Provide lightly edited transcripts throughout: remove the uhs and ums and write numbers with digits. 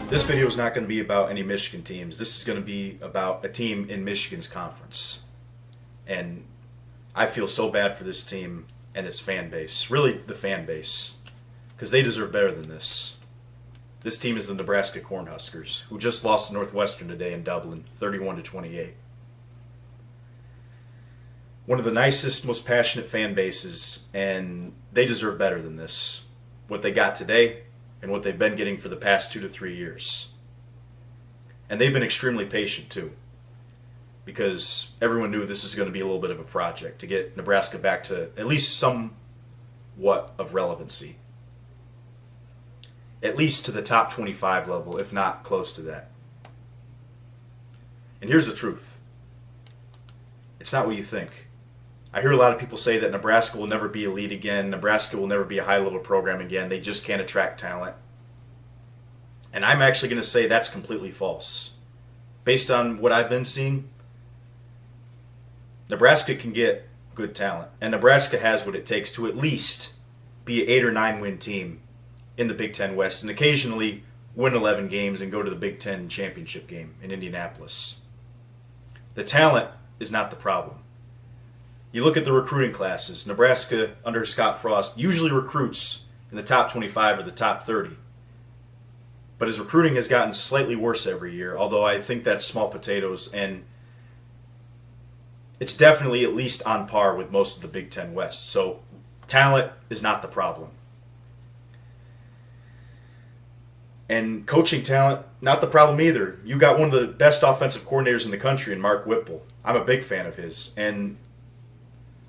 This video is not going to be about any Michigan teams. This is going to be about a team in Michigan's conference. And I feel so bad for this team and its fan base. Really, the fan base. Because they deserve better than this. This team is the Nebraska Cornhuskers, who just lost to Northwestern today in Dublin, 31-28. One of the nicest, most passionate fan bases, and they deserve better than this. What they got today, and what they've been getting for the past 2 to 3 years. And they've been extremely patient too, because everyone knew this is going to be a little bit of a project to get Nebraska back to at least somewhat of relevancy. At least to the top 25 level, if not close to that. And here's the truth. It's not what you think. I hear a lot of people say that Nebraska will never be elite again. Nebraska will never be a high-level program again. They just can't attract talent. And I'm actually going to say that's completely false. Based on what I've been seeing, Nebraska can get good talent. And Nebraska has what it takes to at least be an 8 or 9 win team in the Big Ten West and occasionally win 11 games and go to the Big Ten championship game in Indianapolis. The talent is not the problem. You look at the recruiting classes. Nebraska, under Scott Frost, usually recruits in the top 25 or the top 30. But his recruiting has gotten slightly worse every year, although I think that's small potatoes, and it's definitely at least on par with most of the Big Ten West. So talent is not the problem. And coaching talent, not the problem either. You got one of the best offensive coordinators in the country in Mark Whipple. I'm a big fan of his, and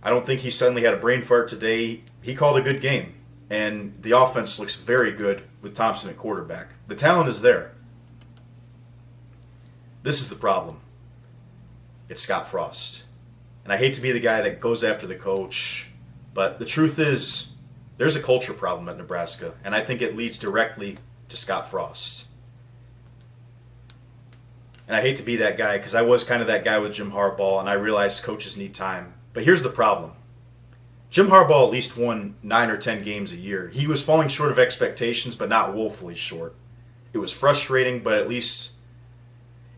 I don't think he suddenly had a brain fart today. He called a good game, and the offense looks very good with Thompson at quarterback. The talent is there. This is the problem. It's Scott Frost. And I hate to be the guy that goes after the coach, but the truth is there's a culture problem at Nebraska, and I think it leads directly to Scott Frost. And I hate to be that guy because I was kind of that guy with Jim Harbaugh, and I realize coaches need time. But here's the problem. Jim Harbaugh at least won 9 or 10 games a year. He was falling short of expectations, but not woefully short. It was frustrating, but at least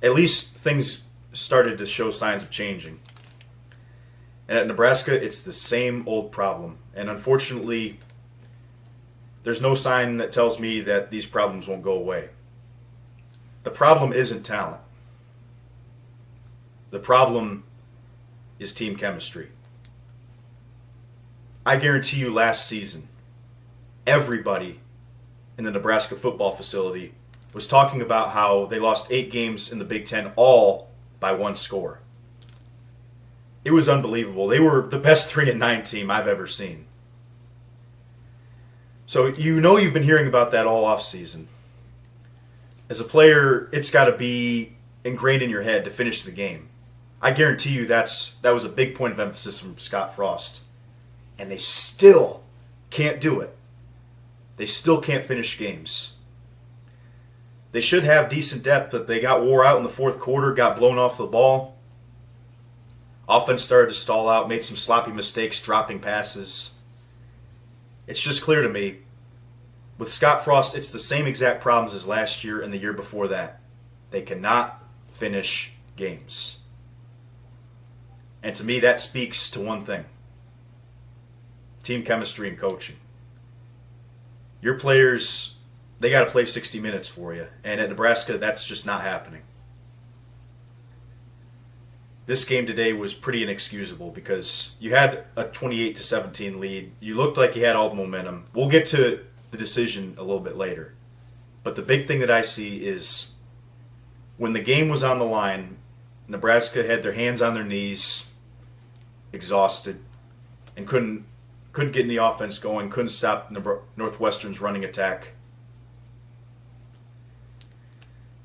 things started to show signs of changing. And at Nebraska, it's the same old problem. And unfortunately, there's no sign that tells me that these problems won't go away. The problem isn't talent. The problem is team chemistry. I guarantee you last season, everybody in the Nebraska football facility was talking about how they lost 8 games in the Big Ten, all by 1 score. It was unbelievable. They were the best 3-9 team I've ever seen. So you know you've been hearing about that all offseason. As a player, it's got to be ingrained in your head to finish the game. I guarantee you that was a big point of emphasis from Scott Frost. And they still can't do it. They still can't finish games. They should have decent depth, but they got wore out in the fourth quarter, got blown off the ball. Offense started to stall out, made some sloppy mistakes, dropping passes. It's just clear to me, with Scott Frost, it's the same exact problems as last year and the year before that. They cannot finish games. And to me, that speaks to one thing. Team chemistry and coaching. Your players, they got to play 60 minutes for you. And at Nebraska, that's just not happening. This game today was pretty inexcusable because you had a 28-17 lead. You looked like you had all the momentum. We'll get to the decision a little bit later. But the big thing that I see is when the game was on the line, Nebraska had their hands on their knees, exhausted, and couldn't get any offense going, couldn't stop Northwestern's running attack.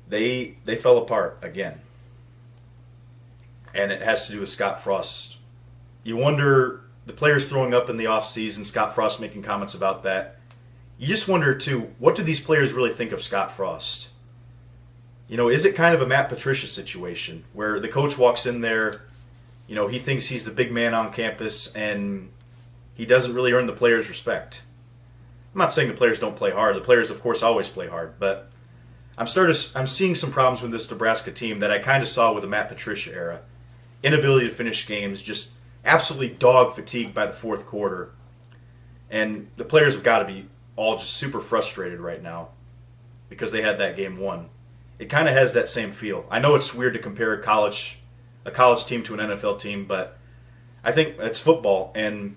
They fell apart again. And it has to do with Scott Frost. You wonder, the players throwing up in the offseason, Scott Frost making comments about that. You just wonder, too, what do these players really think of Scott Frost? You know, is it kind of a Matt Patricia situation where the coach walks in there, you know, he thinks he's the big man on campus and he doesn't really earn the players' respect? I'm not saying the players don't play hard. The players, of course, always play hard. But I'm seeing some problems with this Nebraska team that I kind of saw with the Matt Patricia era. Inability to finish games, just absolutely dog fatigued by the fourth quarter. And the players have got to be all just super frustrated right now because they had that game won. It kind of has that same feel. I know it's weird to compare a college team to an NFL team, but I think it's football, and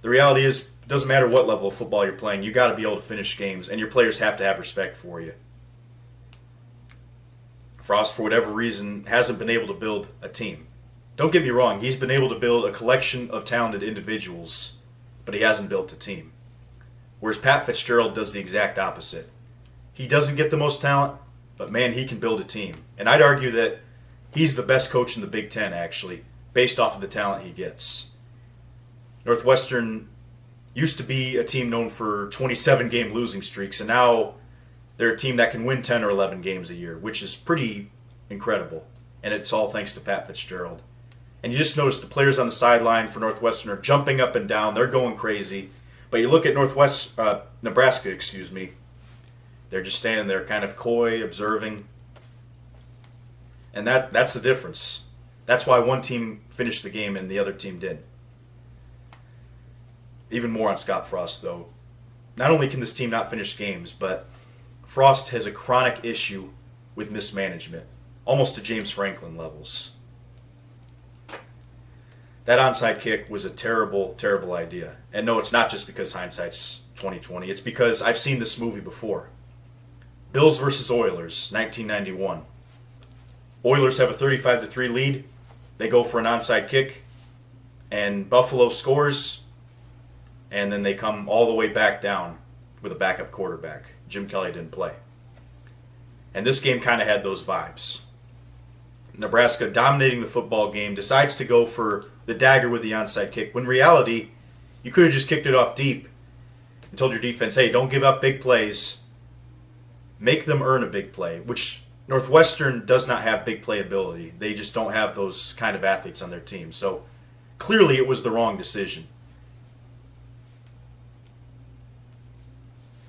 the reality is it doesn't matter what level of football you're playing, you got to be able to finish games, and your players have to have respect for you. Frost, for whatever reason, hasn't been able to build a team. Don't get me wrong, he's been able to build a collection of talented individuals, but he hasn't built a team. Whereas Pat Fitzgerald does the exact opposite. He doesn't get the most talent, but man, he can build a team. And I'd argue that he's the best coach in the Big Ten, actually, based off of the talent he gets. Northwestern used to be a team known for 27-game losing streaks, and now they're a team that can win 10 or 11 games a year, which is pretty incredible. And it's all thanks to Pat Fitzgerald. And you just notice the players on the sideline for Northwestern are jumping up and down. They're going crazy. But you look at Nebraska, they're just standing there kind of coy, observing. And that's the difference. That's why one team finished the game and the other team did. Even more on Scott Frost, though. Not only can this team not finish games, but Frost has a chronic issue with mismanagement, almost to James Franklin levels. That onside kick was a terrible, terrible idea. And no, it's not just because hindsight's 20/20. It's because I've seen this movie before. Bills versus Oilers, 1991. Oilers have a 35-3 lead. They go for an onside kick, and Buffalo scores, and then they come all the way back down with a backup quarterback. Jim Kelly didn't play. And this game kind of had those vibes. Nebraska, dominating the football game, decides to go for the dagger with the onside kick, when in reality, you could have just kicked it off deep and told your defense, hey, don't give up big plays. Make them earn a big play, which Northwestern does not have big play ability. They just don't have those kind of athletes on their team. So clearly it was the wrong decision.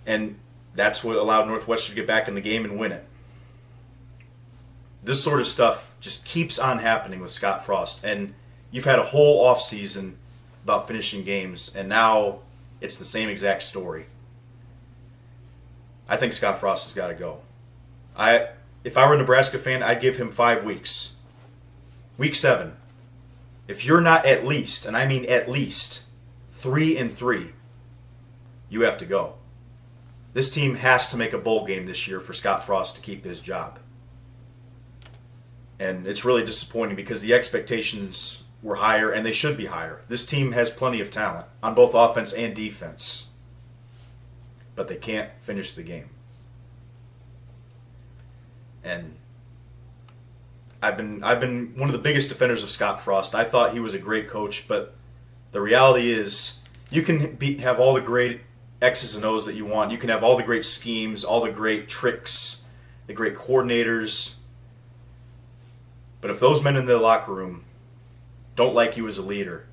And that's what allowed Northwestern to get back in the game and win it. This sort of stuff just keeps on happening with Scott Frost. And you've had a whole offseason about finishing games, and now it's the same exact story. I think Scott Frost has got to go. If I were a Nebraska fan, I'd give him 5 weeks. Week 7. If you're not at least, and I mean at least, 3-3, you have to go. This team has to make a bowl game this year for Scott Frost to keep his job. And it's really disappointing because the expectations were higher, and they should be higher. This team has plenty of talent on both offense and defense, but they can't finish the game. And I've been one of the biggest defenders of Scott Frost. I thought he was a great coach, but the reality is you can have all the great X's and O's that you want. You can have all the great schemes, all the great tricks, the great coordinators. But if those men in the locker room don't like you as a leader,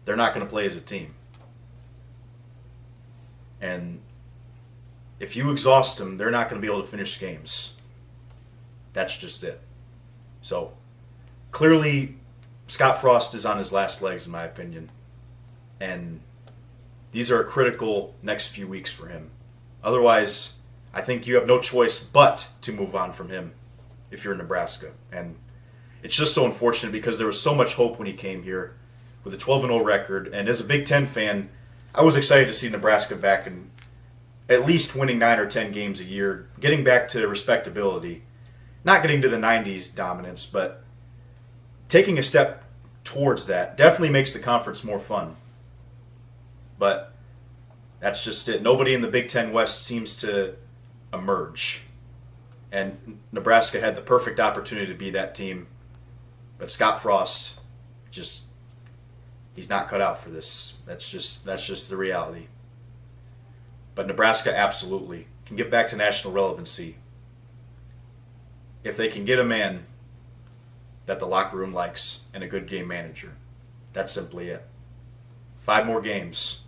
they're not going to play as a team. And if you exhaust them, they're not going to be able to finish games. That's just it. So, clearly, Scott Frost is on his last legs, in my opinion. And these are a critical next few weeks for him. Otherwise, I think you have no choice but to move on from him if you're in Nebraska. And it's just so unfortunate because there was so much hope when he came here with a 12-0 record. And as a Big Ten fan, I was excited to see Nebraska back and at least winning 9 or 10 games a year, getting back to respectability. Not getting to the 90s dominance, but taking a step towards that definitely makes the conference more fun. But that's just it. Nobody in the Big Ten West seems to emerge. And Nebraska had the perfect opportunity to be that team. But Scott Frost, he's not cut out for this. That's just the reality. But Nebraska absolutely can get back to national relevancy if they can get a man that the locker room likes and a good game manager. That's simply it. 5 more games.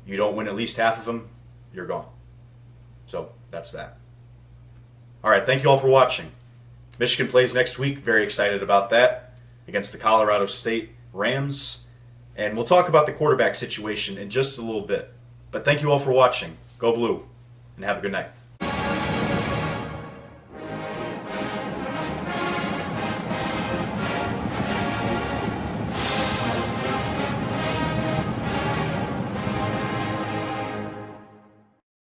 You don't win at least half of them, you're gone. So that's that. All right, thank you all for watching. Michigan plays next week. Very excited about that against the Colorado State Rams. And we'll talk about the quarterback situation in just a little bit. But thank you all for watching. Go Blue, and have a good night.